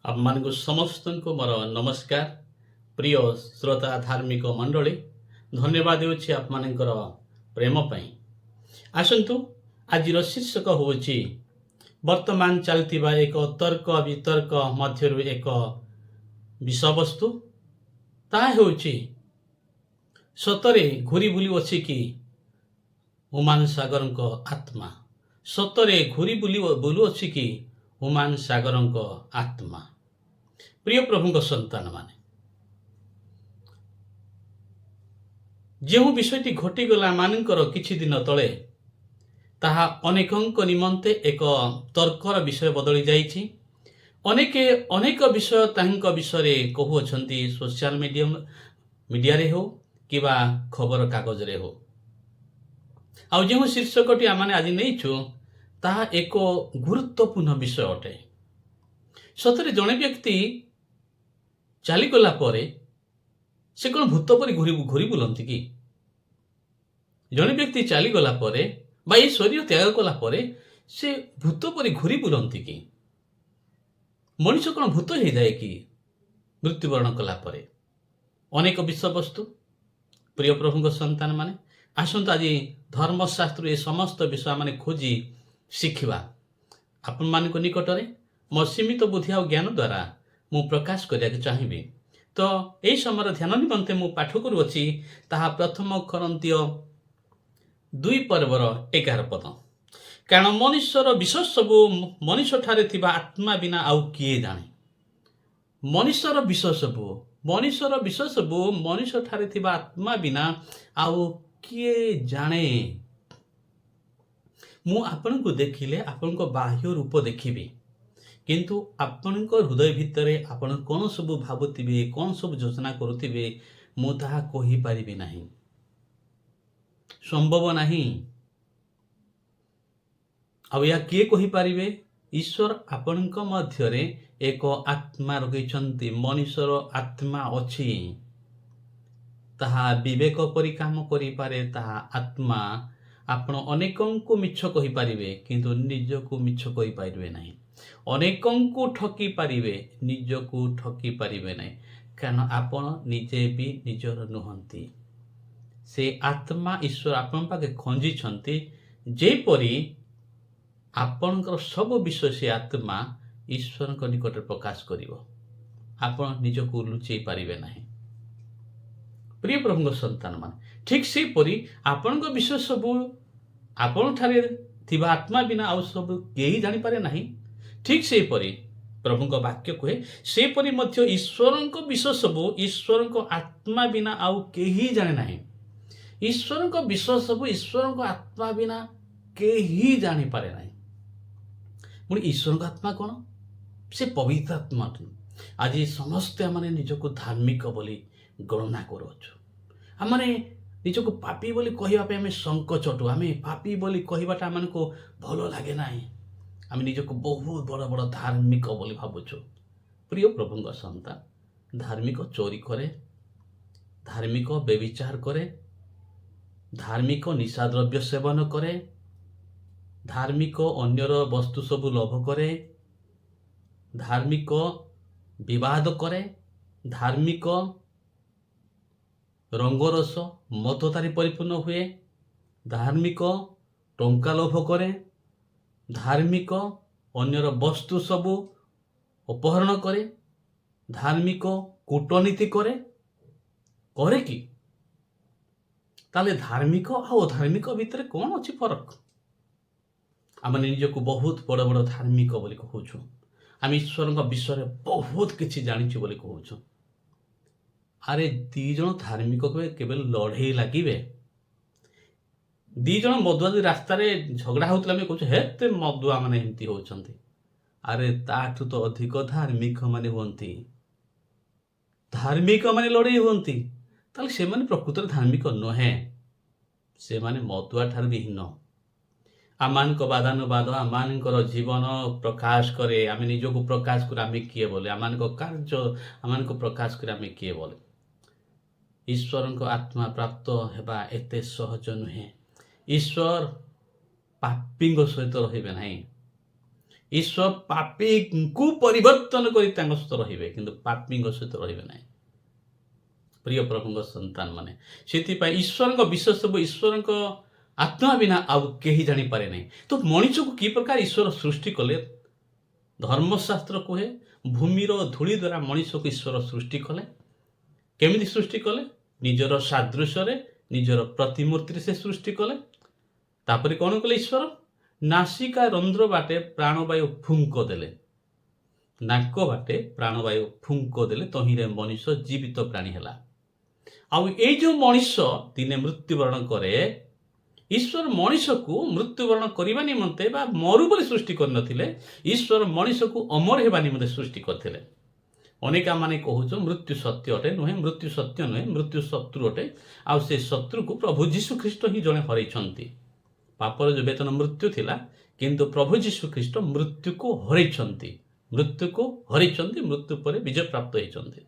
ଆପଣମାନଙ୍କୁ ସମସ୍ତଙ୍କୁ ମୋର ନମସ୍କାର। ପ୍ରିୟ ଶ୍ରୋତା ଧାର୍ମିକ ମଣ୍ଡଳୀ, ଧନ୍ୟବାଦ ଦେଉଛି ଆପଣମାନଙ୍କର ପ୍ରେମ ପାଇଁ। ଆସନ୍ତୁ, ଆଜିର ଶୀର୍ଷକ ହେଉଛି ବର୍ତ୍ତମାନ ଚାଲିଥିବା ଏକ ତର୍କ ବିତର୍କ ମଧ୍ୟରୁ ଏକ ବିଷୟବସ୍ତୁ। ତାହା ହେଉଛି, ସତରେ ଘୁରି ବୁଲୁଅଛି କି ହୁମାୟୁନ୍ ସାଗରଙ୍କ ଆତ୍ମା? ସତରେ ଘୁରି ବୁଲୁଅଛି କି ହୁମାୟୁନ୍ ସାଗରଙ୍କ ଆତ୍ମା? ପ୍ରିୟ ପ୍ରଭୁଙ୍କ ସନ୍ତାନମାନେ, ଯେଉଁ ବିଷୟଟି ଘଟିଗଲା ମାନଙ୍କର କିଛି ଦିନ ତଳେ, ତାହା ଅନେକଙ୍କ ନିମନ୍ତେ ଏକ ତର୍କର ବିଷୟ ବଦଳି ଯାଇଛି। ଅନେକ ବିଷୟ ତାଙ୍କ ବିଷୟରେ କହୁଅଛନ୍ତି, ସୋସିଆଲ ମିଡ଼ିଆରେ ହେଉ କିମ୍ବା ଖବର କାଗଜରେ ହେଉ। ଆଉ ଯେଉଁ ଶୀର୍ଷକଟି ଆମେ ଆଜି ନେଇଛୁ, ତାହା ଏକ ଗୁରୁତ୍ୱପୂର୍ଣ୍ଣ ବିଷୟ ଅଟେ। ସତରେ ଜଣେ ବ୍ୟକ୍ତି ଚାଲିଗଲା ପରେ ସେ କ'ଣ ଭୂତ ପରି ଘୁରି ବୁଲନ୍ତି କି? ଜଣେ ବ୍ୟକ୍ତି ଚାଲିଗଲା ପରେ ବା ଏହି ଶରୀର ତ୍ୟାଗ କଲା ପରେ ସେ ଭୂତ ପରି ଘୁରି ବୁଲନ୍ତି କି? ମଣିଷ କ'ଣ ଭୂତ ହେଇଯାଏ କି ମୃତ୍ୟୁବରଣ କଲା ପରେ? ଅନେକ ବିଷୟବସ୍ତୁ। ପ୍ରିୟ ପ୍ରଭୁଙ୍କ ସନ୍ତାନ ମାନେ, ଆସନ୍ତୁ ଆଜି ଧର୍ମଶାସ୍ତ୍ର ଏ ସମସ୍ତ ବିଷୟ ମାନେ ଖୋଜି ଶିଖିବା। ଆପଣମାନଙ୍କ ନିକଟରେ ମୋ ସୀମିତ ବୁଦ୍ଧି ଆଉ ଜ୍ଞାନ ଦ୍ୱାରା ମୁଁ ପ୍ରକାଶ କରିବାକୁ ଚାହିଁବି। ତ ଏହି ସମୟର ଧ୍ୟାନ ନିମନ୍ତେ ମୁଁ ପାଠ କରୁଅଛି ତାହା ପ୍ରଥମ କରନ୍ତୀୟ 2 ପର୍ବର 11 ପଦ। କାରଣ ମନୁଷ୍ୟର ବିଷୟ ସବୁ ମଣିଷଠାରେ ଥିବା ଆତ୍ମା ବିନା ଆଉ କିଏ ଜାଣେ? ମନୁଷ୍ୟର ବିଷୟ ସବୁ ମଣିଷଠାରେ ଥିବା ଆତ୍ମା ବିନା ଆଉ କିଏ ଜାଣେ? ମୁଁ ଆପଣଙ୍କୁ ଦେଖିଲେ ଆପଣଙ୍କ ବାହ୍ୟ ରୂପ ଦେଖିବି, କିନ୍ତୁ ଆପଣଙ୍କ ହୃଦୟ ଭିତରେ ଆପଣ କ'ଣ ସବୁ ଭାବୁଥିବେ, କ'ଣ ସବୁ ଯୋଜନା କରୁଥିବେ, ମୁଁ ତାହା କହିପାରିବି ନାହିଁ। ସମ୍ଭବ ନାହିଁ। ଆଉ ଏହା କିଏ କହିପାରିବେ? ଈଶ୍ୱର ଆପଣଙ୍କ ମଧ୍ୟରେ ଏକ ଆତ୍ମା ରଖିଛନ୍ତି। ମଣିଷର ଆତ୍ମା ଅଛି, ତାହା ବିବେକ ପରି କାମ କରିପାରେ। ତାହା ଆତ୍ମା। ଆପଣ ଅନେକଙ୍କୁ ମିଛ କହିପାରିବେ, କିନ୍ତୁ ନିଜକୁ ମିଛ କହିପାରିବେ ନାହିଁ। ଅନେକଙ୍କୁ ଠକି ପାରିବେ, ନିଜକୁ ଠକି ପାରିବେ ନାହିଁ, କାରଣ ଆପଣ ନିଜେ ବି ନିଜର ନୁହନ୍ତି। ସେ ଆତ୍ମା ଈଶ୍ୱର ଆପଣଙ୍କ ପାଖେ ଖଞ୍ଜିଛନ୍ତି, ଯେପରି ଆପଣଙ୍କର ସବୁ ବିଷୟ ସେ ଆତ୍ମା ଈଶ୍ୱରଙ୍କ ନିକଟରେ ପ୍ରକାଶ କରିବ। ଆପଣ ନିଜକୁ ଲୁଚେଇ ପାରିବେ ନାହିଁ। ପ୍ରିୟ ପ୍ରଭୁଙ୍କ ସନ୍ତାନ ମାନେ, ଠିକ୍ ସେହିପରି ଆପଣଙ୍କ ବିଷୟ ସବୁ ଆପଣଠାରେ ଥିବା ଆତ୍ମା ବିନା ଆଉ ସବୁ କେହି ଜାଣିପାରେ ନାହିଁ। ଠିକ୍ ସେହିପରି ପ୍ରଭୁଙ୍କ ବାକ୍ୟ କୁହେ, ସେପରି ମଧ୍ୟ ଈଶ୍ୱରଙ୍କ ବିଷୟ ସବୁ ଈଶ୍ୱରଙ୍କ ଆତ୍ମା ବିନା ଆଉ କେହି ଜାଣେ ନାହିଁ। ଈଶ୍ୱରଙ୍କ ବିଷୟ ସବୁ ଈଶ୍ୱରଙ୍କ ଆତ୍ମା ବିନା କେହି ଜାଣିପାରେ ନାହିଁ। ପୁଣି ଈଶ୍ୱରଙ୍କ ଆତ୍ମା କ'ଣ? ସେ ପବିତ୍ର ଆତ୍ମା। ଆଜି ସମସ୍ତେ ଆମେ ନିଜକୁ ଧାର୍ମିକ ବୋଲି ଗଣନା କରୁଅଛୁ। ଆମେ ନିଜକୁ ପାପୀ ବୋଲି କହିବା ପାଇଁ ଆମେ ସଂକୋଚଟୁ। ଆମେ ପାପୀ ବୋଲି କହିବାଟା ଆମକୁ ଭଲ ଲାଗେ ନାହିଁ। ଆମେ ନିଜକୁ ବହୁତ ବଡ଼ ବଡ଼ ଧାର୍ମିକ ବୋଲି ଭାବୁଛୁ। ପ୍ରିୟ ପ୍ରଭୁଙ୍କ ସନ୍ତାନ, ଧାର୍ମିକ ଚୋରି କରେ, ଧାର୍ମିକ ବ୍ୟଭିଚାର କରେ, ଧାର୍ମିକ ନିଶାଦ୍ରବ୍ୟ ସେବନ କରେ, ଧାର୍ମିକ ଅନ୍ୟର ବସ୍ତୁ ସବୁ ଲୋଭ କରେ, ଧାର୍ମିକ ବିବାଦ କରେ, ଧାର୍ମିକ ରଙ୍ଗରସ ମତତାରେ ପରିପୂର୍ଣ୍ଣ ହୁଏ, ଧାର୍ମିକ ଟଙ୍କା ଲୋଭ କରେ, ଧାର୍ମିକ ଅନ୍ୟର ବସ୍ତୁ ସବୁ ଅପହରଣ କରେ, ଧାର୍ମିକ କୂଟନୀତି କରେ କି? ତାହେଲେ ଧାର୍ମିକ ଆଉ ଅଧାର୍ମିକ ଭିତରେ କ'ଣ ଅଛି ଫରକ? ଆମେ ନିଜକୁ ବହୁତ ବଡ଼ ବଡ଼ ଧାର୍ମିକ ବୋଲି କହୁଛୁ। ଆମେ ଈଶ୍ୱରଙ୍କ ବିଷୟରେ ବହୁତ କିଛି ଜାଣିଛୁ ବୋଲି କହୁଛୁ। ଆରେ 2 ଜଣ ଧାର୍ମିକ କେବେ ଲଢ଼େଇ ଲାଗିବେ? 2 ଜଣ ମଦୁଆ ଯଦି ରାସ୍ତାରେ ଝଗଡ଼ା ହେଉଥିଲେ ଆମେ କହୁଛୁ ହେତେ ମଦୁଆ ମାନେ ଏମିତି ହେଉଛନ୍ତି। ଆରେ ତାଠୁ ତ ଅଧିକ ଧାର୍ମିକ ମାନେ ହୁଅନ୍ତି। ଧାର୍ମିକ ମାନେ ଲଢ଼େଇ ହୁଅନ୍ତି, ତାହେଲେ ସେମାନେ ପ୍ରକୃତରେ ଧାର୍ମିକ ନୁହେଁ। ସେମାନେ ମଦୁଆ ଠାରୁ ବି ହୀନ। ଆମମାନଙ୍କ ବାଦାନୁବାଦ, ଆମମାନଙ୍କର ଜୀବନ ପ୍ରକାଶ କରେ, ଆମେ ନିଜକୁ ପ୍ରକାଶ କରି ଆମେ କିଏ ବୋଲେ, ଆମମାନଙ୍କ କାର୍ଯ୍ୟ ଆମମାନଙ୍କୁ ପ୍ରକାଶ କରି ଆମେ କିଏ ବୋଲେ। ଈଶ୍ୱରଙ୍କ ଆତ୍ମା ପ୍ରାପ୍ତ ହେବା ଏତେ ସହଜ ନୁହେଁ। ଈଶ୍ୱର ପାପୀଙ୍କ ସହିତ ରହିବେ ନାହିଁ। ଈଶ୍ୱର ପାପୀଙ୍କୁ ପରିବର୍ତ୍ତନ କରି ତାଙ୍କ ସହିତ ରହିବେ, କିନ୍ତୁ ପାପୀଙ୍କ ସହିତ ରହିବେ ନାହିଁ। ପ୍ରିୟ ପ୍ରଭୁଙ୍କ ସନ୍ତାନ ମାନେ, ସେଥିପାଇଁ ଈଶ୍ୱରଙ୍କ ବିଷୟ ସବୁ ଈଶ୍ୱରଙ୍କ ଆତ୍ମା ବିନା ଆଉ କେହି ଜାଣିପାରେ ନାହିଁ। ତ ମଣିଷକୁ କି ପ୍ରକାର ଈଶ୍ୱର ସୃଷ୍ଟି କଲେ? ଧର୍ମଶାସ୍ତ୍ର କୁହେ ଭୂମିର ଧୂଳି ଦ୍ୱାରା ମଣିଷକୁ ଈଶ୍ୱର ସୃଷ୍ଟି କଲେ। କେମିତି ସୃଷ୍ଟି କଲେ? ନିଜର ସାଦୃଶ୍ୟରେ, ନିଜର ପ୍ରତିମୂର୍ତ୍ତିରେ ସେ ସୃଷ୍ଟି କଲେ। ତାପରେ କ'ଣ କଲେ ଈଶ୍ୱର? ନାସିକା ରନ୍ଧ୍ର ବାଟେ ପ୍ରାଣବାୟୁ ଫୁଙ୍କ ଦେଲେ। ନାକ ବାଟେ ପ୍ରାଣବାୟୁ ଫୁଙ୍କ ଦେଲେ, ତହିଁରେ ମଣିଷ ଜୀବିତ ପ୍ରାଣୀ ହେଲା। ଆଉ ଏଇ ଯେଉଁ ମଣିଷ ଦିନେ ମୃତ୍ୟୁବରଣ କରେ, ଈଶ୍ୱର ମଣିଷକୁ ମୃତ୍ୟୁବରଣ କରିବା ନିମନ୍ତେ ବା ମରୁ ବୋଲି ସୃଷ୍ଟି କରିନଥିଲେ, ଈଶ୍ୱର ମଣିଷକୁ ଅମର ହେବା ନିମନ୍ତେ ସୃଷ୍ଟି କରିଥିଲେ। ଅନେକ ମାନେ କହୁଛୁ ମୃତ୍ୟୁ ସତ୍ୟ ଅଟେ। ନୁହେଁ, ମୃତ୍ୟୁ ସତ୍ୟ ନୁହେଁ, ମୃତ୍ୟୁ ଶତ୍ରୁ ଅଟେ। ଆଉ ସେ ଶତ୍ରୁକୁ ପ୍ରଭୁ ଯୀଶୁ ଖ୍ରୀଷ୍ଟ ହିଁ ଜଣେ ହରେଇଛନ୍ତି। ପାପର ଯେଉଁ ବେତନ ମୃତ୍ୟୁ ଥିଲା, କିନ୍ତୁ ପ୍ରଭୁ ଯୀଶୁ ଖ୍ରୀଷ୍ଟ ମୃତ୍ୟୁକୁ ହରେଇଛନ୍ତି, ମୃତ୍ୟୁ ପରେ ବିଜୟ ପ୍ରାପ୍ତ ହେଇଛନ୍ତି।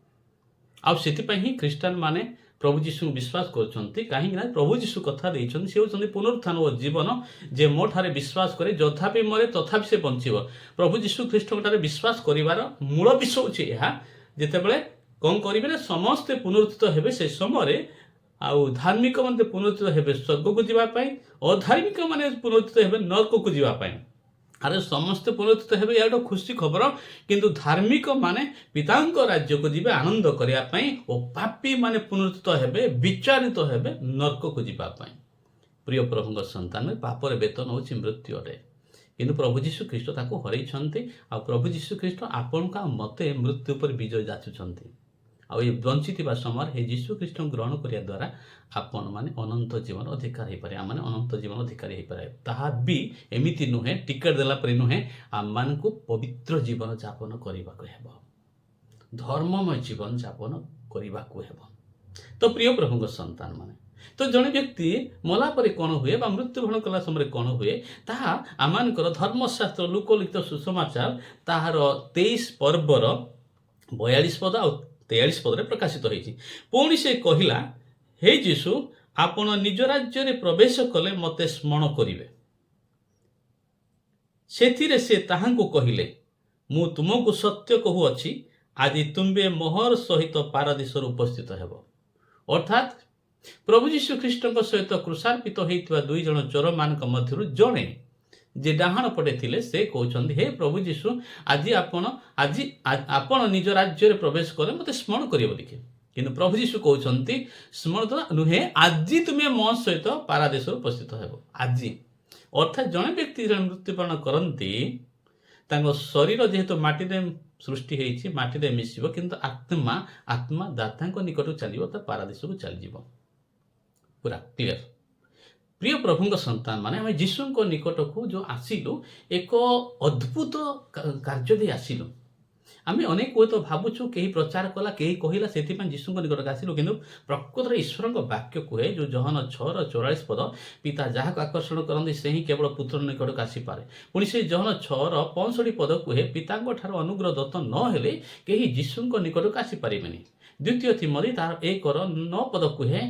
ଆଉ ସେଥିପାଇଁ ହିଁ ଖ୍ରୀଷ୍ଟିଆନ ମାନେ ପ୍ରଭୁ ଯୀଶୁଙ୍କୁ ବିଶ୍ୱାସ କରୁଛନ୍ତି। କାହିଁକି ନା ପ୍ରଭୁ ଯୀଶୁ କଥା ଦେଇଛନ୍ତି, ସେ ହେଉଛନ୍ତି ପୁନରୁତ୍ଥାନ ଓ ଜୀବନ। ଯେ ମୋ ଠାରେ ବିଶ୍ୱାସ କରେ ଯଥାପି ମରେ ତଥାପି ସେ ବଞ୍ଚିବ। ପ୍ରଭୁ ଯୀଶୁ ଖ୍ରୀଷ୍ଟଙ୍କ ଠାରେ ବିଶ୍ୱାସ କରିବାର ମୂଳ ବିଷୟ ହେଉଛି ଏହା। ଯେତେବେଳେ କ'ଣ କରିବେ ନା, ସମସ୍ତେ ପୁନରୁତ୍ଥିତ ହେବେ, ସେ ସମୟରେ ଆଉ ଧାର୍ମିକ ମାନେ ପୁନରୁତ୍ଥିତ ହେବେ ସ୍ୱର୍ଗକୁ ଯିବା ପାଇଁ, ଅଧାର୍ମିକ ମାନେ ପୁନରୁତ୍ଥିତ ହେବେ ନରକକୁ ଯିବା ପାଇଁ। ଆରେ ସମସ୍ତେ ପୁନରୁତ୍ଥିତ ହେବେ, ଏହା ଗୋଟେ ଖୁସି ଖବର। କିନ୍ତୁ ଧାର୍ମିକ ମାନେ ପିତାଙ୍କ ରାଜ୍ୟକୁ ଯିବେ ଆନନ୍ଦ କରିବା ପାଇଁ, ଓ ପାପୀ ମାନେ ପୁନରୁତ୍ଥିତ ହେବେ, ବିଚାରିତ ହେବେ ନରକକୁ ଯିବା ପାଇଁ। ପ୍ରିୟ ପ୍ରଭୁଙ୍କ ସନ୍ତାନ, ପାପର ବେତନ ହେଉଛି ମୃତ୍ୟୁ ଅଟେ। କିନ୍ତୁ ପ୍ରଭୁ ଯୀଶୁ ଖ୍ରୀଷ୍ଟ ତାକୁ ହରେଇଛନ୍ତି। ଆଉ ପ୍ରଭୁ ଯୀଶୁ ଖ୍ରୀଷ୍ଟ ଆପଣଙ୍କୁ ଆଉ ମୋତେ ମୃତ୍ୟୁ ଉପରେ ବିଜୟ ଯାଚୁଛନ୍ତି। ଆଉ ଏ ବଞ୍ଚିଥିବା ସମୟରେ ଏହି ଯୀଶୁ ଖ୍ରୀଷ୍ଟଙ୍କୁ ଗ୍ରହଣ କରିବା ଦ୍ୱାରା ଆପଣମାନେ ଅନନ୍ତ ଜୀବନ ଅଧିକାର ହେଇପାରେ, ଆମମାନେ ଅନନ୍ତ ଜୀବନ ଅଧିକାରୀ ହେଇପାରେ। ତାହା ବି ଏମିତି ନୁହେଁ, ଟିକେଟ୍ ଦେଲା ପରେ ନୁହେଁ, ଆମମାନଙ୍କୁ ପବିତ୍ର ଜୀବନ ଯାପନ କରିବାକୁ ହେବ, ଧର୍ମମୟ ଜୀବନ ଯାପନ କରିବାକୁ ହେବ। ତ ପ୍ରିୟ ପ୍ରଭୁଙ୍କ ସନ୍ତାନ ମାନେ, ତ ଜଣେ ବ୍ୟକ୍ତି ମଲା ପରେ କ'ଣ ହୁଏ ବା ମୃତ୍ୟୁବରଣ କଲା ସମୟରେ କ'ଣ ହୁଏ, ତାହା ଆମମାନଙ୍କର ଧର୍ମଶାସ୍ତ୍ର ଲୋକଲିଖିତ ସୁସମାଚାର ତାହାର 23 ପର୍ବର 42 ପଦ ଆଉ 43 ପଦରେ ପ୍ରକାଶିତ ହୋଇଛି। ପୁଣି ସେ କହିଲା, ହେ ଯୀଶୁ, ଆପଣ ନିଜ ରାଜ୍ୟରେ ପ୍ରବେଶ କଲେ ମୋତେ ସ୍ମରଣ କରିବେ। ସେଥିରେ ସେ ତାହାଙ୍କୁ କହିଲେ, ମୁଁ ତୁମକୁ ସତ୍ୟ କହୁଅଛି, ଆଜି ତୁମ୍ଭେ ମୋହର ସହିତ ପାରାଦୀସରେ ଉପସ୍ଥିତ ହେବ। ଅର୍ଥାତ୍ ପ୍ରଭୁ ଯୀଶୁ ଖ୍ରୀଷ୍ଟଙ୍କ ସହିତ କୃଷାର୍ପିତ ହୋଇଥିବା 2 ଜଣ ଚୋରମାନଙ୍କ ମଧ୍ୟରୁ ଜଣେ ଯେ ଡାହାଣ ପଟେ ଥିଲେ, ସେ କହୁଛନ୍ତି, ହେ ପ୍ରଭୁ ଯୀଶୁ, ଆଜି ଆପଣ ନିଜ ରାଜ୍ୟରେ ପ୍ରବେଶ କଲେ ମୋତେ ସ୍ମରଣ କରିବ ବୋଲିକି। କିନ୍ତୁ ପ୍ରଭୁ ଯୀଶୁ କହୁଛନ୍ତି, ସ୍ମରଣ ନୁହେଁ, ଆଜି ତୁମେ ମୋ ସହିତ ପାରାଦୀସରେ ଉପସ୍ଥିତ ହେବ। ଆଜି ଅର୍ଥାତ୍ ଜଣେ ବ୍ୟକ୍ତି ଜଣେ ମୃତ୍ୟୁବରଣ କରନ୍ତି, ତାଙ୍କ ଶରୀର ଯେହେତୁ ମାଟିରେ ସୃଷ୍ଟି ହେଇଛି, ମାଟିରେ ମିଶିବ, କିନ୍ତୁ ଆତ୍ମା ଦାତାଙ୍କ ନିକଟକୁ ଚାଲିବ, ତା ପାରାଦୀସକୁ ଚାଲିଯିବ। ପୁରା କ୍ଲିୟର। ପ୍ରିୟ ପ୍ରଭୁଙ୍କ ସନ୍ତାନ ମାନେ, ଆମେ ଯୀଶୁଙ୍କ ନିକଟକୁ ଯେଉଁ ଆସିଲୁ, ଏକ ଅଦ୍ଭୁତ କାର୍ଯ୍ୟ ଦେଇ ଆସିଲୁ। ଆମେ ଅନେକ ହୁଏତ ଭାବୁଛୁ କେହି ପ୍ରଚାର କଲା, କେହି କହିଲା, ସେଥିପାଇଁ ଯୀଶୁଙ୍କ ନିକଟକୁ ଆସିଲୁ। କିନ୍ତୁ ପ୍ରକୃତରେ ଈଶ୍ୱରଙ୍କ ବାକ୍ୟ କୁହେ, ଯେଉଁ ଜହନ 6:44 ପଦ, ପିତା ଯାହାକୁ ଆକର୍ଷଣ କରନ୍ତି ସେ ହିଁ କେବଳ ପୁତ୍ର ନିକଟକୁ ଆସିପାରେ। ପୁଣି ସେ ଜହନ 6:65 ପଦ କୁହେ, ପିତାଙ୍କ ଠାରୁ ଅନୁଗ୍ରହ ଦତ୍ତ ନ ହେଲେ କେହି ଯୀଶୁଙ୍କ ନିକଟକୁ ଆସିପାରିବେନି। 2 ତିମୋଥୀ ତାର 1:9 ପଦ କୁହେ,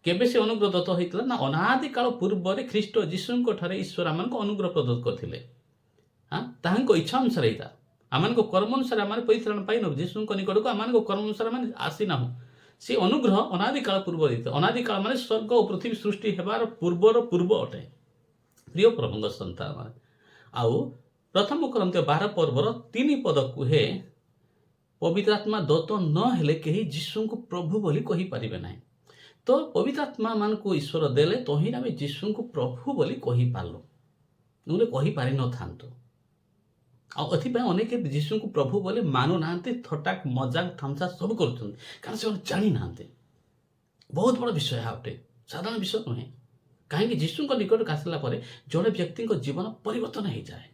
କେବେ ସେ ଅନୁଗ୍ରହ ଦତ୍ତ ହୋଇଥିଲା ନା, ଅନାଦି କାଳ ପୂର୍ବରେ ଖ୍ରୀଷ୍ଟ ଯୀଶୁଙ୍କ ଠାରେ ଈଶ୍ୱର ଆମମାନଙ୍କୁ ଅନୁଗ୍ରହ ପ୍ରଦତ୍ତ କରିଥିଲେ। ତାହାଙ୍କ ଇଚ୍ଛା ଅନୁସାରେ ହେଇथा, ଆମମାନଙ୍କ କର୍ମ ଅନୁସାରେ ଆମେ ପରିତ୍ରାଣ ପାଇନାହୁଁ। ଯୀଶୁଙ୍କ ନିକଟକୁ ଆମମାନଙ୍କ କର୍ମ ଅନୁସାରେ ଆମେ ଆସିନାହୁଁ। ସେ ଅନୁଗ୍ରହ ଅନାଦି କାଳ ପୂର୍ବରୁ ହେଇଥିଲା। ଅନାଦି କାଳ ମାନେ ସ୍ୱର୍ଗ ଓ ପୃଥିବୀ ସୃଷ୍ଟି ହେବାର ପୂର୍ବ ଅଟେ। ପ୍ରିୟ ପ୍ରଭୁଙ୍କ ସନ୍ତାନ ମାନେ, ଆଉ 1 Corinthians 12 ପର୍ବର 3 ପଦ କୁହେ, ପବିତ୍ର ଆତ୍ମା ଦତ୍ତ ନ ହେଲେ କେହି ଯୀଶୁଙ୍କୁ ପ୍ରଭୁ ବୋଲି କହିପାରିବେ ନାହିଁ। ତ ପବିତ୍ର ଆତ୍ମା ମାନଙ୍କୁ ଈଶ୍ୱର ଦେଲେ, ତହିଁ ଆମେ ଯୀଶୁଙ୍କୁ ପ୍ରଭୁ ବୋଲି କହିପାରିଲୁ, ନହେଲେ କହିପାରିନଥାନ୍ତୁ। ଆଉ ଏଥିପାଇଁ ଅନେକ ଯୀଶୁଙ୍କୁ ପ୍ରଭୁ ବୋଲି ମାନୁନାହାନ୍ତି, ଥଟ୍ଟା ମଜାକ ଥମ୍ସା ସବୁ କରୁଛନ୍ତି, କାରଣ ସେମାନେ ଜାଣିନାହାନ୍ତି। ବହୁତ ବଡ଼ ବିଷୟ ଏହା ଅଟେ, ସାଧାରଣ ବିଷୟ ନୁହେଁ। କାହିଁକି ଯୀଶୁଙ୍କ ନିକଟକୁ ଆସିଲା ପରେ ଜଣେ ବ୍ୟକ୍ତିଙ୍କ ଜୀବନ ପରିବର୍ତ୍ତନ ହେଇଯାଏ।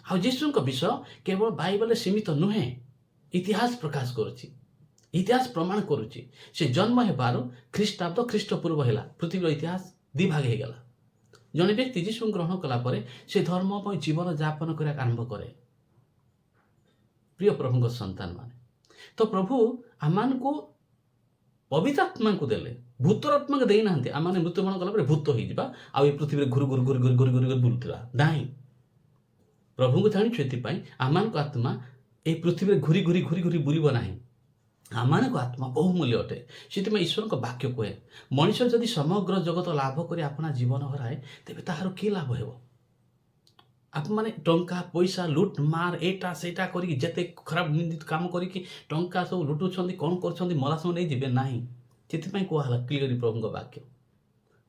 ଆଉ ଯୀଶୁଙ୍କ ବିଷୟ କେବଳ ବାଇବଲରେ ସୀମିତ ନୁହେଁ, ଇତିହାସ ପ୍ରକାଶ କରୁଛି, ଇତିହାସ ପ୍ରମାଣ କରୁଛି। ସେ ଜନ୍ମ ହେବାରୁ ଖ୍ରୀଷ୍ଟାବ୍ଦ ଖ୍ରୀଷ୍ଟପୂର୍ବ ହେଲା, ପୃଥିବୀର ଇତିହାସ 2 ଭାଗ ହେଇଗଲା। ଜଣେ ବ୍ୟକ୍ତି ଯୀଶୁଙ୍କୁ ଗ୍ରହଣ କଲା ପରେ ସେ ଧର୍ମମୟ ଜୀବନ ଯାପନ କରିବାକୁ ଆରମ୍ଭ କରେ। ପ୍ରିୟ ପ୍ରଭୁଙ୍କ ସନ୍ତାନ ମାନେ, ତ ପ୍ରଭୁ ଆମମାନଙ୍କୁ ପବିତ୍ର ଆତ୍ମାଙ୍କୁ ଦେଲେ, ଭୂତର ଆତ୍ମାକୁ ଦେଇନାହାନ୍ତି। ଆମମାନେ ମୃତ୍ୟୁବରଣ କଲା ପରେ ଭୂତ ହେଇଯିବା, ଆଉ ଏ ପୃଥିବୀରେ ଘୁରୁ ବୁଲୁଥିବା ନାହିଁ। ପ୍ରଭୁଙ୍କୁ ଜାଣିଛୁ, ଏଥିପାଇଁ ଆମମାନଙ୍କ ଆତ୍ମା ଏହି ପୃଥିବୀରେ ଘୁରି ଘୁରି ଘୁରି ଘୁରି ବୁଲିବ ନାହିଁ। ଆମମାନଙ୍କ ଆତ୍ମା ବହୁମୂଲ୍ୟ ଅଟେ। ସେଥିପାଇଁ ଈଶ୍ୱରଙ୍କ ବାକ୍ୟ କୁହେ, ମଣିଷ ଯଦି ସମଗ୍ର ଜଗତ ଲାଭ କରି ଆପଣା ଜୀବନ ହରାଏ, ତେବେ ତାହାର କି ଲାଭ ହେବ? ଆପଣମାନେ ଟଙ୍କା ପଇସା ଲୁଟ୍ ମାର ଏଇଟା ସେଇଟା କରିକି ଯେତେ ଖରାପ ନିନ୍ଦିତ କାମ କରିକି ଟଙ୍କା ସବୁ ଲୁଟୁଛନ୍ତି, କ'ଣ କରୁଛନ୍ତି, ମଲା ସମୟ ନେଇଯିବେ ନାହିଁ। ସେଥିପାଇଁ କୁହାହେଲା କ୍ଲିୟରଲି ପ୍ରଭୁଙ୍କ ବାକ୍ୟ,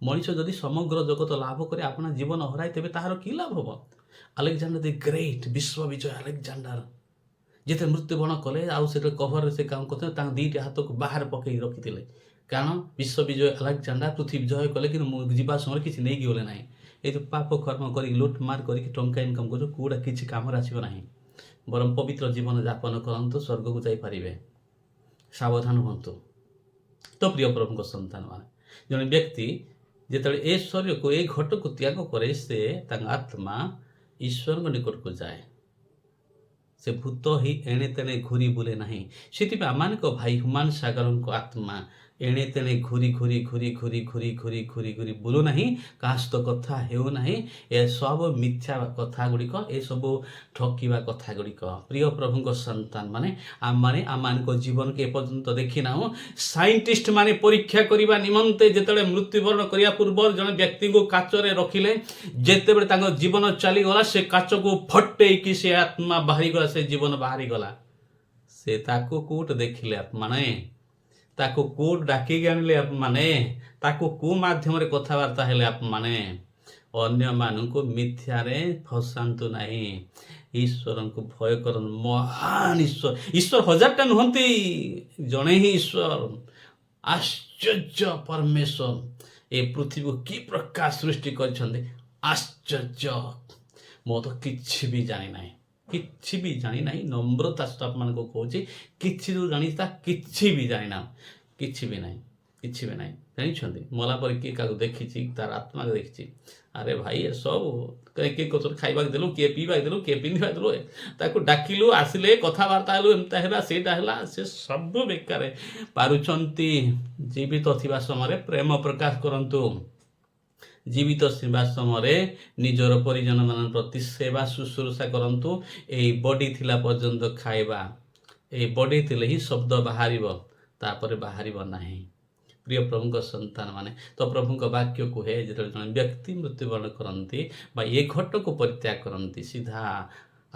ମଣିଷ ଯଦି ସମଗ୍ର ଜଗତ ଲାଭ କରି ଆପଣା ଜୀବନ ହରାଏ, ତେବେ ତାହାର କି ଲାଭ ହେବ? ଆଲେକ୍ଜାଣ୍ଡର ଦି ଗ୍ରେଟ୍, ବିଶ୍ୱ ବିଜୟ ଆଲେକ୍ଜାଣ୍ଡର ଯେତେ ମୃତ୍ୟୁବରଣ କଲେ, ଆଉ ସେଟା କଭରରେ ସେ କାମ କରୁଥିଲେ, ତାଙ୍କ ଦୁଇଟି ହାତକୁ ବାହାରେ ପକାଇ ରଖିଥିଲେ। କାରଣ ବିଶ୍ୱ ବିଜୟ ଆଲେକ୍ଜାଣ୍ଡର ପୃଥିବୀ ଜୟ କଲେ, କିନ୍ତୁ ଯିବା ସମୟରେ କିଛି ନେଇକି ଗଲେ ନାହିଁ। এই ଯେଉଁ ପାପ କର୍ମ କରିକି ଲୁଟ୍ ମାର କରିକି ଟଙ୍କା ଇନକମ୍ କରୁଛୁ, କେଉଁଟା କିଛି କାମରେ ଆସିବ ନାହିଁ। ବରଂ ପବିତ୍ର ଜୀବନ ଯାପନ କରନ୍ତୁ, ସ୍ୱର୍ଗକୁ ଯାଇପାରିବେ। ସାବଧାନ ହୁଅନ୍ତୁ। ତ ପ୍ରିୟ ପ୍ରଭୁଙ୍କ ସନ୍ତାନମାନେ, ଜଣେ ବ୍ୟକ୍ତି ଯେତେବେଳେ ଏ ଶରୀରକୁ ଏ ଘଟକୁ ତ୍ୟାଗ କରେ, ସେ ତାଙ୍କ ଆତ୍ମା ଈଶ୍ୱରଙ୍କ ନିକଟକୁ ଯାଏ। ସେ ଭୂତ ହିଁ ଏଣେ ତେଣେ ଘୁରି ବୁଲେ ନାହିଁ। ସେଥିପାଇଁ ଆମମାନଙ୍କ ଭାଇ ହୁମାନ୍ ସାଗରଙ୍କ ଆତ୍ମା ଏଣେ ତେଣେ ଘୁରି ଘୁରି ଘୁରି ଘୁରି ଘୁରି ଘୁରି ଘୁରି ଘୁରି ବୁଲୁ ନାହିଁ, କାହା ସହିତ କଥା ହେଉନାହିଁ। ଏସବୁ ମିଥ୍ୟା କଥା ଗୁଡ଼ିକ, ଏସବୁ ଠକିବା କଥା ଗୁଡ଼ିକ। ପ୍ରିୟ ପ୍ରଭୁଙ୍କ ସନ୍ତାନମାନେ, ଆମମାନେ ଆମମାନଙ୍କ ଜୀବନକୁ ଏପର୍ଯ୍ୟନ୍ତ ଦେଖିନାହୁଁ। ସାଇଣ୍ଟିଷ୍ଟ ମାନେ ପରୀକ୍ଷା କରିବା ନିମନ୍ତେ ଯେତେବେଳେ ମୃତ୍ୟୁବରଣ କରିବା ପୂର୍ବରୁ ଜଣେ ବ୍ୟକ୍ତିଙ୍କୁ କାଚରେ ରଖିଲେ, ଯେତେବେଳେ ତାଙ୍କ ଜୀବନ ଚାଲିଗଲା, ସେ କାଚକୁ ଫଟେଇକି ସେ ଆତ୍ମା ବାହାରିଗଲା, ସେ ଜୀବନ ବାହାରିଗଲା। ସେ ତାକୁ କୋଉଠି ଦେଖିଲେ ଆପଣମାନେ? ତାକୁ କୋଉଠି ଡାକିକି ଆଣିଲେ ଆପଣମାନେ? ତାକୁ କେଉଁ ମାଧ୍ୟମରେ କଥାବାର୍ତ୍ତା ହେଲେ ଆପଣମାନେ? ଅନ୍ୟମାନଙ୍କୁ ମିଥ୍ୟାରେ ଫସାନ୍ତୁ ନାହିଁ। ଈଶ୍ୱରଙ୍କୁ ଭୟ କରନ୍ତୁ। ମହାନ ଈଶ୍ୱର, ଈଶ୍ୱର ହଜାରଟା ନୁହନ୍ତି, ଜଣେ ହିଁ ଈଶ୍ୱର। ଆଶ୍ଚର୍ଯ୍ୟ ପରମେଶ୍ୱର ଏ ପୃଥିବୀକୁ କି ପ୍ରକାର ସୃଷ୍ଟି କରିଛନ୍ତି, ଆଶ୍ଚର୍ଯ୍ୟ। ମୁଁ ତ କିଛି ବି ଜାଣିନାହିଁ, କିଛି ବି ଜାଣିନାହିଁ। ନମ୍ରତା ସହିତ ଆପଣମାନଙ୍କୁ କହୁଛି, କିଛି ଯେଉଁ ଜାଣିଛି ତା କିଛି ବି ଜାଣିନା, କିଛି ବି ନାହିଁ, କିଛି ବି ନାହିଁ। ଜାଣିଛନ୍ତି, ମଲା ପରେ କିଏ କାହାକୁ ଦେଖିଛି, ତାର ଆତ୍ମାକୁ ଦେଖିଛି? ଆରେ ଭାଇ, ଏସବୁ କିଏ କତରୁ ଖାଇବାକୁ ଦେଲୁ, କିଏ ପିଇବାକୁ ଦେଲୁ, କିଏ ପିନ୍ଧିବାକୁ ଦେଲୁ, ତାକୁ ଡାକିଲୁ, ଆସିଲେ, କଥାବାର୍ତ୍ତା ହେଲୁ, ଏମିତି ହେଲା, ସେଇଟା ହେଲା, ସେ ସବୁ ବେକାର। ପାରୁଛନ୍ତି ଜୀବିତ ଥିବା ସମୟରେ ପ୍ରେମ ପ୍ରକାଶ କରନ୍ତୁ। ଜୀବିତ ଥିବା ସମୟରେ ନିଜର ପରିଜନମାନଙ୍କ ପ୍ରତି ସେବା ଶୁଶ୍ରୂଷା କରନ୍ତୁ। ଏହି ବଡି ଥିଲା ପର୍ଯ୍ୟନ୍ତ ଖାଇବା, ଏହି ବଡି ଥିଲେ ହିଁ ଶବ୍ଦ ବାହାରିବ, ତାପରେ ବାହାରିବ ନାହିଁ। ପ୍ରିୟ ପ୍ରଭୁଙ୍କ ସନ୍ତାନମାନେ, ତ ପ୍ରଭୁଙ୍କ ବାକ୍ୟ କୁହେ, ଯେତେବେଳେ ଜଣେ ବ୍ୟକ୍ତି ମୃତ୍ୟୁବରଣ କରନ୍ତି ବା ଏ ଘଟକୁ ପରିତ୍ୟାଗ କରନ୍ତି, ସିଧା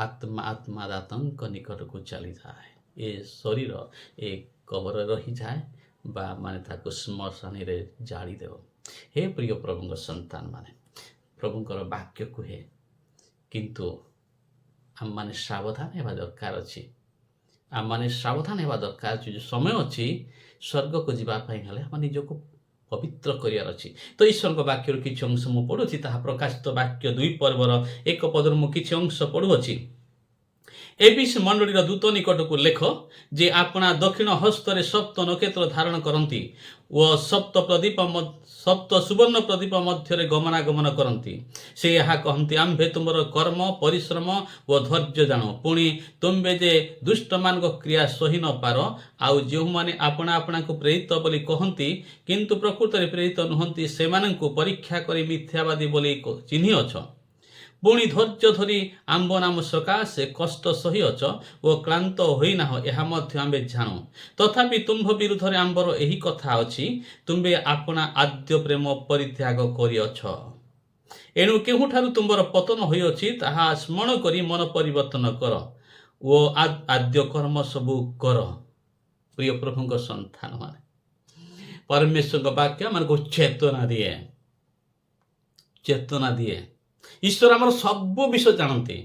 ଆତ୍ମାଦାତଙ୍କ ନିକଟକୁ ଚାଲିଯାଏ। ଏ ଶରୀର ଏ କବରରେ ରହିଯାଏ, ବା ମାନେ ତାକୁ ଶ୍ମଶାନରେ ଜାଳିଦେବ। ହେ ପ୍ରିୟ ପ୍ରଭୁଙ୍କ ସନ୍ତାନମାନେ, ପ୍ରଭୁଙ୍କର ବାକ୍ୟ କୁହେ, କିନ୍ତୁ ଆମମାନେ ସାବଧାନ ହେବା ଦରକାର ଅଛି। ଆମମାନେ ସାବଧାନ ହେବା ଦରକାର ଅଛି। ଯେଉଁ ସମୟ ଅଛି ସ୍ୱର୍ଗକୁ ଯିବା ପାଇଁ ହେଲେ ଆମେ ନିଜକୁ ପବିତ୍ର କରିବାର ଅଛି। ତ ଈଶ୍ୱରଙ୍କ ବାକ୍ୟରୁ କିଛି ଅଂଶ ମୁଁ ପଢ଼ୁଛି, ତାହା ପ୍ରକାଶିତ ବାକ୍ୟ 2 ପର୍ବର 1 ପଦରୁ ମୁଁ କିଛି ଅଂଶ ପଢ଼ୁଅଛି। ଏବିସି ମଣ୍ଡଳୀର ଦୂତ ନିକଟକୁ ଲେଖ ଯେ ଆପଣା ଦକ୍ଷିଣ ହସ୍ତରେ ସପ୍ତ ନକ୍ଷତ୍ର ଧାରଣ କରନ୍ତି ଓ ସପ୍ତ ସୁବର୍ଣ୍ଣ ପ୍ରଦୀପ ମଧ୍ୟରେ ଗମନାଗମନ କରନ୍ତି। ସେ ଏହା କହନ୍ତି, ଆମ୍ଭେ ତୁମର କର୍ମ ପରିଶ୍ରମ ଓ ଧୈର୍ଯ୍ୟ ଜାଣ। ପୁଣି ତୁମ୍ଭେ ଯେ ଦୁଷ୍ଟମାନଙ୍କ କ୍ରିୟା ସହି ନ ପାର, ଆଉ ଯେଉଁମାନେ ଆପଣା ଆପଣାକୁ ପ୍ରେରିତ ବୋଲି କହନ୍ତି କିନ୍ତୁ ପ୍ରକୃତରେ ପ୍ରେରିତ ନୁହନ୍ତି, ସେମାନଙ୍କୁ ପରୀକ୍ଷା କରି ମିଥ୍ୟାବାଦୀ ବୋଲି ଚିହ୍ନିଅଛ। ପୁଣି ଧୈର୍ଯ୍ୟ ଧରି ଆମ୍ଭ ନାମ ସକାଶେ କଷ୍ଟ ସହିଅଛ ଓ କ୍ଳାନ୍ତ ହୋଇନାହ, ଏହା ମଧ୍ୟ ଆମ୍ଭେ ଜାଣୁ। ତଥାପି ତୁମ୍ଭ ବିରୁଦ୍ଧରେ ଆମ୍ଭର ଏହି କଥା ଅଛି, ତୁମ୍ଭେ ଆପଣା ଆଦ୍ୟ ପ୍ରେମ ପରିତ୍ୟାଗ କରିଅଛ। ଏଣୁ କେଉଁଠାରୁ ତୁମ୍ଭର ପତନ ହୋଇଅଛି, ତାହା ସ୍ମରଣ କରି ମନ ପରିବର୍ତ୍ତନ କର ଓ ଆଦ୍ୟ କର୍ମ ସବୁ କର। ପ୍ରିୟ ପ୍ରଭୁଙ୍କ ସନ୍ତାନମାନେ, ପରମେଶ୍ୱରଙ୍କ ବାକ୍ୟ ଆମକୁ ଚେତନା ଦିଏ, ଚେତନା ଦିଏ। ଈଶ୍ୱର ଆମର ସବୁ ବିଷୟ ଜାଣନ୍ତି,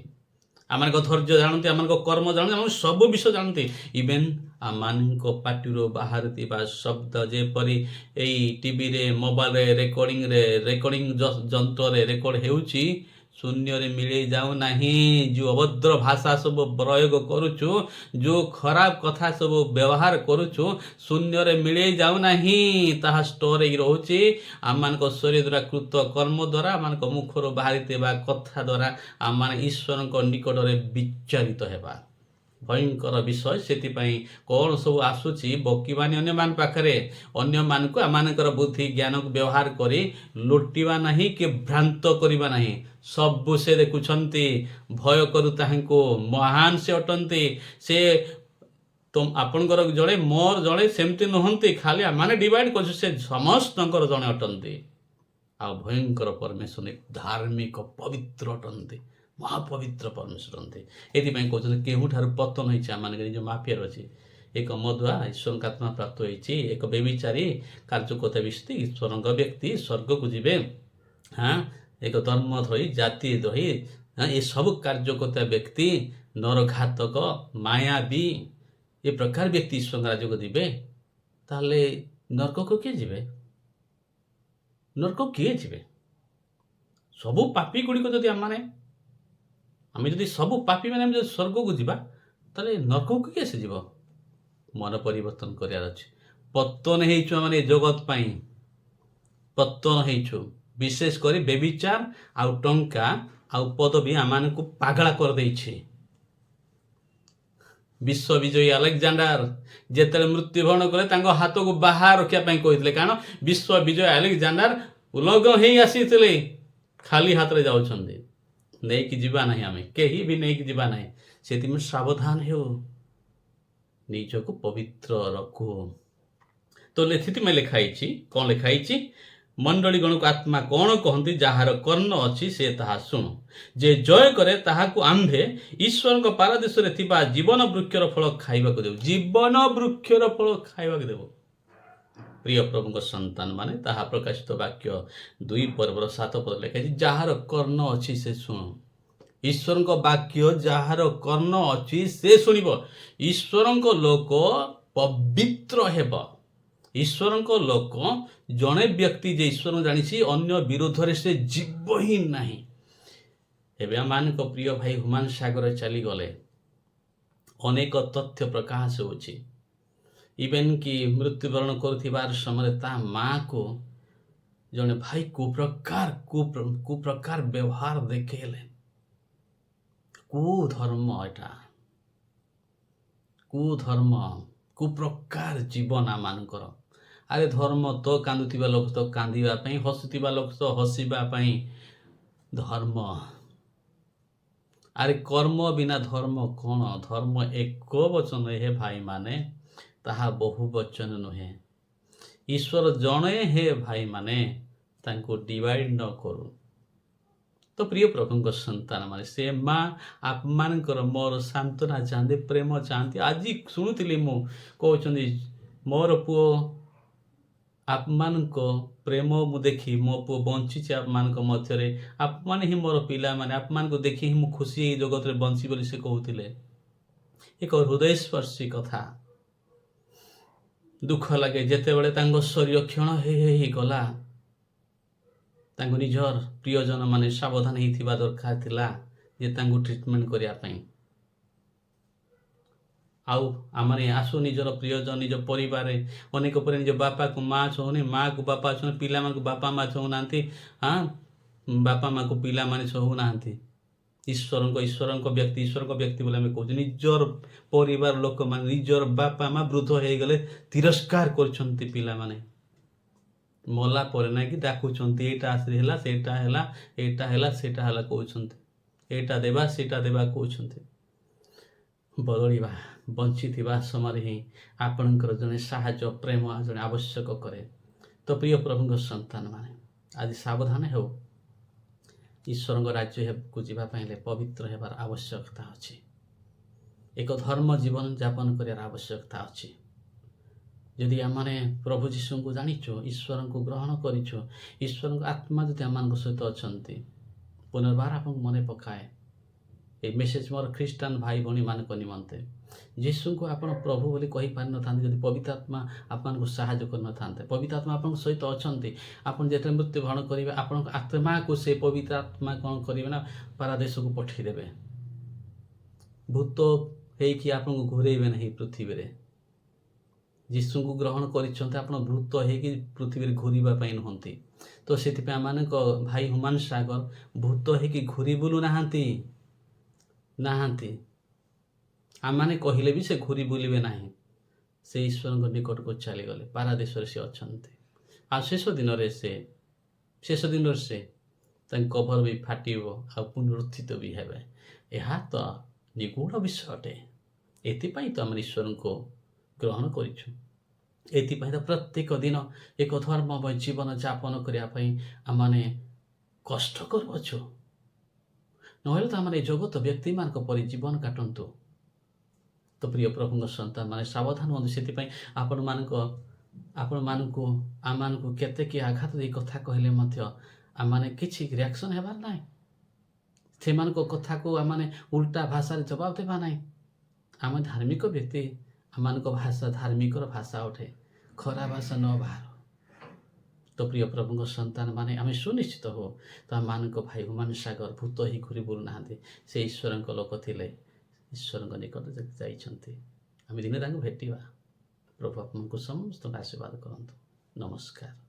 ଆମମାନଙ୍କ ଧୈର୍ଯ୍ୟ ଜାଣନ୍ତି, ଆମମାନଙ୍କ କର୍ମ ଜାଣନ୍ତି, ଆମ ସବୁ ବିଷୟ ଜାଣନ୍ତି। ଇଭେନ୍ ଆମମାନଙ୍କ ପାଟିରୁ ବାହାରୁଥିବା ଶବ୍ଦ, ଯେପରି ଏଇ ଟିଭିରେ, ମୋବାଇଲରେ, ରେକର୍ଡ଼ିଂ ଯନ୍ତ୍ରରେ ରେକର୍ଡ ହେଉଛି, ଶୂନ୍ୟରେ ମିଳେଇ ଯାଉନାହିଁ। ଯେଉଁ ଅଭଦ୍ର ଭାଷା ସବୁ ପ୍ରୟୋଗ କରୁଛୁ, ଯେଉଁ ଖରାପ କଥା ସବୁ ବ୍ୟବହାର କରୁଛୁ, ଶୂନ୍ୟରେ ମିଳେଇ ଯାଉନାହିଁ। ତାହା ଷ୍ଟୋର ହେଇ ରହୁଛି ଆମମାନଙ୍କ ଶରୀର ଦ୍ୱାରା କୃତ କର୍ମ ଦ୍ୱାରା, ଆମମାନଙ୍କ ମୁଖରୁ ବାହାରିଥିବା କଥା ଦ୍ୱାରା ଆମମାନେ ଈଶ୍ୱରଙ୍କ ନିକଟରେ ବିଚାରିତ ହେବା। ଭୟଙ୍କର ବିଷୟ। ସେଥିପାଇଁ କ'ଣ ସବୁ ଆସୁଛି, ବକିବାନି ଅନ୍ୟମାନଙ୍କ ପାଖରେ, ଅନ୍ୟମାନଙ୍କୁ ଆମମାନଙ୍କର ବୁଦ୍ଧି ଜ୍ଞାନକୁ ବ୍ୟବହାର କରି ଲୁଟିବା ନାହିଁ କି ଭ୍ରାନ୍ତ କରିବା ନାହିଁ। ସବୁ ସେ ଦେଖୁଛନ୍ତି, ଭୟ କରୁ ତାହାଙ୍କୁ। ମହାନ ସେ ଅଟନ୍ତି। ସେ ଆପଣଙ୍କର ଜଣେ, ମୋର ଜଣେ ସେମିତି ନୁହନ୍ତି ଖାଲି ମାନେ ଡିଭାଇଡ୍ କରୁଛୁ, ସେ ସମସ୍ତଙ୍କର ଜଣେ ଅଟନ୍ତି। ଆଉ ଭୟଙ୍କର ପରମେଶ୍ୱର, ଧାର୍ମିକ ପବିତ୍ର ଅଟନ୍ତି, ମହାପବିତ୍ର ପରମେଶ୍ୱର ଅଟନ୍ତି। ଏଥିପାଇଁ କହୁଛନ୍ତି କେଉଁଠାରୁ ପତନ ହେଇଛି ଆମମାନଙ୍କର ନିଜ ମାଫିଆର ଅଛି। ଏକ ମଦୁଆ ଈଶ୍ୱରଙ୍କ ଆତ୍ମା ପ୍ରାପ୍ତ ହୋଇଛି, ଏକ ବ୍ୟଭିଚାରୀ କାର୍ଯ୍ୟକର୍ତ୍ତା ବ୍ୟକ୍ତି ଈଶ୍ୱରଙ୍କ ବ୍ୟକ୍ତି ସ୍ୱର୍ଗକୁ ଯିବେ। ଏକ ଧର୍ମଦ୍ରୋହୀ, ଜାତି ଦ୍ରୋହୀ, ଏସବୁ କାର୍ଯ୍ୟକର୍ତ୍ତା ବ୍ୟକ୍ତି, ନରଘାତକ, ମାୟାବୀ, ଏ ପ୍ରକାର ବ୍ୟକ୍ତି ଈଶ୍ୱରଙ୍କ ରାଜ୍ୟକୁ ଯିବେ। ତାହେଲେ ନରକକୁ କିଏ ଯିବେ? ନରକ କିଏ ଯିବେ? ସବୁ ପାପୀ ଗୁଡ଼ିକ ଯଦି ଆମେ ଯଦି ସବୁ ପାପୀ ମାନେ ଆମେ ଯଦି ସ୍ୱର୍ଗକୁ ଯିବା, ତାହେଲେ ନରକକୁ କିଏ ସେ ଯିବ? ମନ ପରିବର୍ତ୍ତନ କରିବାର ଅଛି। ପତନ ହେଇଛୁ ମାନେ ଜଗତ ପାଇଁ ପତନ ହେଇଛୁ। ବିଶେଷ କରି ବ୍ୟଭିଚାର ଆଉ ଟଙ୍କା ଆଉ ପଦବୀ ଆମମାନଙ୍କୁ ପାଗଳା କରିଦେଇଛି। ବିଶ୍ୱବିଜୟୀ ଆଲେକ୍ଜାଣ୍ଡାର ଯେତେବେଳେ ମୃତ୍ୟୁବରଣ କଲେ ତାଙ୍କ ହାତକୁ ବାହାର ରଖିବା ପାଇଁ କହିଥିଲେ, କାରଣ ବିଶ୍ୱବିଜୟ ଆଲେକ୍ଜାଣ୍ଡାର ଉଲଗ୍ନ ହେଇ ଆସିଥିଲେ, ଖାଲି ହାତରେ ଯାଉଛନ୍ତି। ନେଇକି ଯିବା ନାହିଁ, ଆମେ କେହି ବି ନେଇକି ଯିବା ନାହିଁ। ସେଥିପାଇଁ ସାବଧାନ ହେଉ, ନିଜକୁ ପବିତ୍ର ରଖୁ। ତ ସେଥିପାଇଁ ଲେଖା ହେଇଛି, କ'ଣ ଲେଖା ହେଇଛି? ମଣ୍ଡଳୀଗଣକୁ ଆତ୍ମା କ'ଣ କହନ୍ତି? ଯାହାର କର୍ଣ୍ଣ ଅଛି ସେ ତାହା ଶୁଣୁ। ଯେ ଜୟ କରେ ତାହାକୁ ଆମ୍ଭେ ଈଶ୍ୱରଙ୍କ ପାରାଦେଶରେ ଥିବା ଜୀବନ ବୃକ୍ଷର ଫଳ ଖାଇବାକୁ ଦେବୁ। ଜୀବନ ବୃକ୍ଷର ଫଳ ଖାଇବାକୁ ଦେବୁ। ପ୍ରିୟ ପ୍ରଭୁଙ୍କ ସନ୍ତାନ ମାନେ, ତାହା ପ୍ରକାଶିତ ବାକ୍ୟ 2:7 ଲେଖା ହେଇଛି, ଯାହାର କର୍ଣ୍ଣ ଅଛି ସେ ଶୁଣୁ। ଈଶ୍ୱରଙ୍କ ବାକ୍ୟ ଯାହାର କର୍ଣ୍ଣ ଅଛି ସେ ଶୁଣିବ। ଈଶ୍ୱରଙ୍କ ଲୋକ ପବିତ୍ର ହେବ। ଈଶ୍ୱରଙ୍କ ଲୋକ ଜଣେ ବ୍ୟକ୍ତି ଯେ ଈଶ୍ୱର ଜାଣିଛି, ଅନ୍ୟ ବିରୋଧରେ ସେ ଯିବ ହିଁ ନାହିଁ। ଏବେ ଆମମାନଙ୍କ ପ୍ରିୟ ଭାଇ ହୁମାନ ସାଗର ଚାଲିଗଲେ, ଅନେକ ତଥ୍ୟ ପ୍ରକାଶ ହେଉଛି। ଇଭେନ୍ କି ମୃତ୍ୟୁବରଣ କରୁଥିବାର ସମୟରେ ତା ମାଆକୁ ଜଣେ ଭାଇ କୁପ୍ରକାର ବ୍ୟବହାର ଦେଖେଇଲେ। କୁଧର୍ମ ଏଟା, କୁଧର୍ମ, କୁପ୍ରକାର ଜୀବନ ଆମମାନଙ୍କର। ଆରେ ଧର୍ମ ତ କାନ୍ଦୁଥିବା ଲୋକ ତ କାନ୍ଦିବା ପାଇଁ, ହସୁଥିବା ଲୋକ ତ ହସିବା ପାଇଁ ଧର୍ମ। ଆରେ କର୍ମ ବିନା ଧର୍ମ କ'ଣ? ଧର୍ମ ଏକ ବଚନ ହେ ଭାଇମାନେ, ତାହା ବହୁ ବଚନ ନୁହେଁ। ଈଶ୍ୱର ଜଣେ ହେ ଭାଇମାନେ, ତାଙ୍କୁ ଡିଭାଇଡ୍ ନ କରୁ। ତ ପ୍ରିୟ ପ୍ରଭୁଙ୍କ ସନ୍ତାନ ମାନେ, ସେ ମା ଆପଣମାନଙ୍କର ମୋର ସାନ୍ତ୍ୱନା ଚାହାନ୍ତି, ପ୍ରେମ ଚାହାନ୍ତି। ଆଜି ଶୁଣୁଥିଲି ମୁଁ କହୁଛନ୍ତି, ମୋର ପୁଅ ଆପଣମାନଙ୍କ ପ୍ରେମ ମୁଁ ଦେଖି, ମୋ ପୁଅ ବଞ୍ଚିଛି ଆପଣମାନଙ୍କ ମଧ୍ୟରେ, ଆପଣମାନେ ହିଁ ମୋର ପିଲାମାନେ, ଆପଣମାନଙ୍କୁ ଦେଖି ହିଁ ମୁଁ ଖୁସି ଏଇ ଜଗତରେ ବଞ୍ଚି ବୋଲି ସେ କହୁଥିଲେ। ଏକ ହୃଦୟସ୍ପର୍ଶୀ କଥା। ଦୁଃଖ ଲାଗେ ଯେତେବେଳେ ତାଙ୍କ ଶରୀର କ୍ଷଣ ହେଇଗଲା। ତାଙ୍କ ନିଜର ପ୍ରିୟଜନ ମାନେ ସାବଧାନ ହେଇଥିବା ଦରକାର ଥିଲା ଯେ ତାଙ୍କୁ ଟ୍ରିଟମେଣ୍ଟ କରିବା ପାଇଁ। ଆଉ ଆମେ ଆସୁ ନିଜର ପ୍ରିୟଜନ, ନିଜ ପରିବାରରେ ଅନେକ ପରେ ନିଜ ବାପାକୁ ମା ଛୁଉଁନି, ମାଆକୁ ବାପା ଛୁଉଁନି, ପିଲାମାନଙ୍କୁ ବାପା ମା ଛୁଉଁନାହାନ୍ତି, ବାପା ମାଆକୁ ପିଲାମାନେ ଛୁଉଁନାହାନ୍ତି। ଈଶ୍ୱରଙ୍କ ବ୍ୟକ୍ତି ବୋଲି ଆମେ କହୁଛୁ। ନିଜର ପରିବାର ଲୋକମାନେ, ନିଜର ବାପା ମା ବୃଦ୍ଧ ହେଇଗଲେ ତିରସ୍କାର କରୁଛନ୍ତି ପିଲାମାନେ। ମଲା ପରେ ନାଇଁ କି ଡାକୁଛନ୍ତି, ଏଇଟା ହେଲା, ସେଇଟା ହେଲା, ଏଇଟା ହେଲା, ସେଇଟା ହେଲା କହୁଛନ୍ତି, ଏଇଟା ଦେବା ସେଇଟା ଦେବା କହୁଛନ୍ତି। ବଦଳିବା, ବଞ୍ଚିଥିବା ସମୟରେ ହିଁ ଆପଣଙ୍କର ଜଣେ ସାହାଯ୍ୟ, ପ୍ରେମ ଜଣେ ଆବଶ୍ୟକ କରେ। ତ ପ୍ରିୟ ପ୍ରଭୁଙ୍କ ସନ୍ତାନ ମାନେ, ଆଜି ସାବଧାନ ହେଉ। ଈଶ୍ୱରଙ୍କ ରାଜ୍ୟକୁ ଯିବା ପାଇଁ ହେଲେ ପବିତ୍ର ହେବାର ଆବଶ୍ୟକତା ଅଛି। ଏକ ଧର୍ମ ଜୀବନ ଯାପନ କରିବାର ଆବଶ୍ୟକତା ଅଛି। ଯଦି ଆମେ ପ୍ରଭୁ ଯୀଶୁଙ୍କୁ ଜାଣିଛୁ, ଈଶ୍ୱରଙ୍କୁ ଗ୍ରହଣ କରିଛୁ, ଈଶ୍ୱରଙ୍କ ଆତ୍ମା ଯଦି ଆମମାନଙ୍କ ସହିତ ଅଛନ୍ତି, ପୁନର୍ବାର ଆପଣଙ୍କୁ ମନେ ପକାଏ এই ମେସେଜ ମୋର ଖ୍ରୀଷ୍ଟାନ ଭାଇ ଭଉଣୀମାନଙ୍କ ନିମନ୍ତେ। ଯୀଶୁଙ୍କୁ ଆପଣ ପ୍ରଭୁ ବୋଲି କହିପାରିନଥାନ୍ତେ ଯଦି ପବିତ୍ର ଆତ୍ମା ଆପଣଙ୍କୁ ସାହାଯ୍ୟ କରିନଥାନ୍ତେ। ପବିତ୍ର ଆତ୍ମା ଆପଣଙ୍କ ସହିତ ଅଛନ୍ତି। ଆପଣ ଯେତେବେଳେ ମୃତ୍ୟୁବରଣ କରିବେ, ଆପଣଙ୍କ ଆତ୍ମାକୁ ସେ ପବିତ୍ର ଆତ୍ମା କ'ଣ କରିବେ ନା, ପାରାଦେଶକୁ ପଠାଇଦେବେ। ଭୂତ ହେଇକି ଆପଣଙ୍କୁ ଘୁରେଇବେ ନାହିଁ ପୃଥିବୀରେ। ଯୀଶୁଙ୍କୁ ଗ୍ରହଣ କରିଛନ୍ତି, ଆପଣ ଭୂତ ହେଇକି ପୃଥିବୀରେ ଘୁରିବା ପାଇଁ ନୁହନ୍ତି। ତ ସେଥିପାଇଁ ଆମମାନଙ୍କ ଭାଇ ହୁମାନ ସାଗର ଭୂତ ହେଇକି ଘୁରି ବୁଲୁ ନାହାନ୍ତି। ଆମମାନେ କହିଲେ ବି ସେ ଘୁରି ବୁଲିବେ ନାହିଁ। ସେ ଈଶ୍ୱରଙ୍କ ନିକଟକୁ ଚାଲିଗଲେ, ପାରାଦେଶରେ ସେ ଅଛନ୍ତି। ଆଉ ଶେଷ ଦିନରେ ସେ ତାଙ୍କ କବର ବି ଫାଟିବ ଆଉ ପୁନରୁତ୍ଥିତ ବି ହେବେ। ଏହା ତ ନିଗୂଢ଼ ବିଷୟ ଅଟେ। ଏଥିପାଇଁ ତ ଆମେ ଈଶ୍ୱରଙ୍କୁ ଗ୍ରହଣ କରିଛୁ। ଏଥିପାଇଁ ତ ପ୍ରତ୍ୟେକ ଦିନ ଏକ ଧର୍ମମୟ ଜୀବନ ଯାପନ କରିବା ପାଇଁ ଆମମାନେ କଷ୍ଟ କରୁଅଛୁ। ନହେଲେ ତ ଆମର ଏ ଜଗତ ବ୍ୟକ୍ତିମାନଙ୍କ ପରି ଜୀବନ କାଟନ୍ତୁ। ତ ପ୍ରିୟ ପ୍ରଭୁଙ୍କ ସନ୍ତାନମାନେ ସାବଧାନ ହୁଅନ୍ତୁ। ସେଥିପାଇଁ ଆପଣମାନଙ୍କୁ ଆମମାନଙ୍କୁ କେତେ କିଏ ଆଘାତ ଦେଇ କଥା କହିଲେ ମଧ୍ୟ ଆମମାନେ କିଛି ରିଆକ୍ସନ୍ ହେବାର ନାହିଁ। ସେମାନଙ୍କ କଥାକୁ ଆମମାନେ ଉଲ୍ଟା ଭାଷାରେ ଜବାବ ଦେବା ନାହିଁ। ଆମେ ଧାର୍ମିକ ବ୍ୟକ୍ତି, ଆମମାନଙ୍କ ଭାଷା ଧାର୍ମିକର ଭାଷା ଅଟେ, ଖରାପ ଭାଷା ନ ବାହାର। ତ ପ୍ରିୟ ପ୍ରଭୁଙ୍କ ସନ୍ତାନମାନେ ଆମେ ସୁନିଶ୍ଚିତ ହଉ ତ ଆମମାନଙ୍କ ଭାଇ ହୁମାନ ସାଗର ଭୂତ ହିଁ ଘୁରି ବୁଲୁନାହାନ୍ତି। ସେ ଈଶ୍ୱରଙ୍କ ଲୋକ ଥିଲେ, ଈଶ୍ୱରଙ୍କ ନିକଟରେ ଯାଇଛନ୍ତି। ଆମେ ଦିନେ ତାଙ୍କୁ ଭେଟିବା। ପ୍ରଭୁ ଆପଣଙ୍କୁ ସମସ୍ତଙ୍କୁ ଆଶୀର୍ବାଦ କରନ୍ତୁ। ନମସ୍କାର।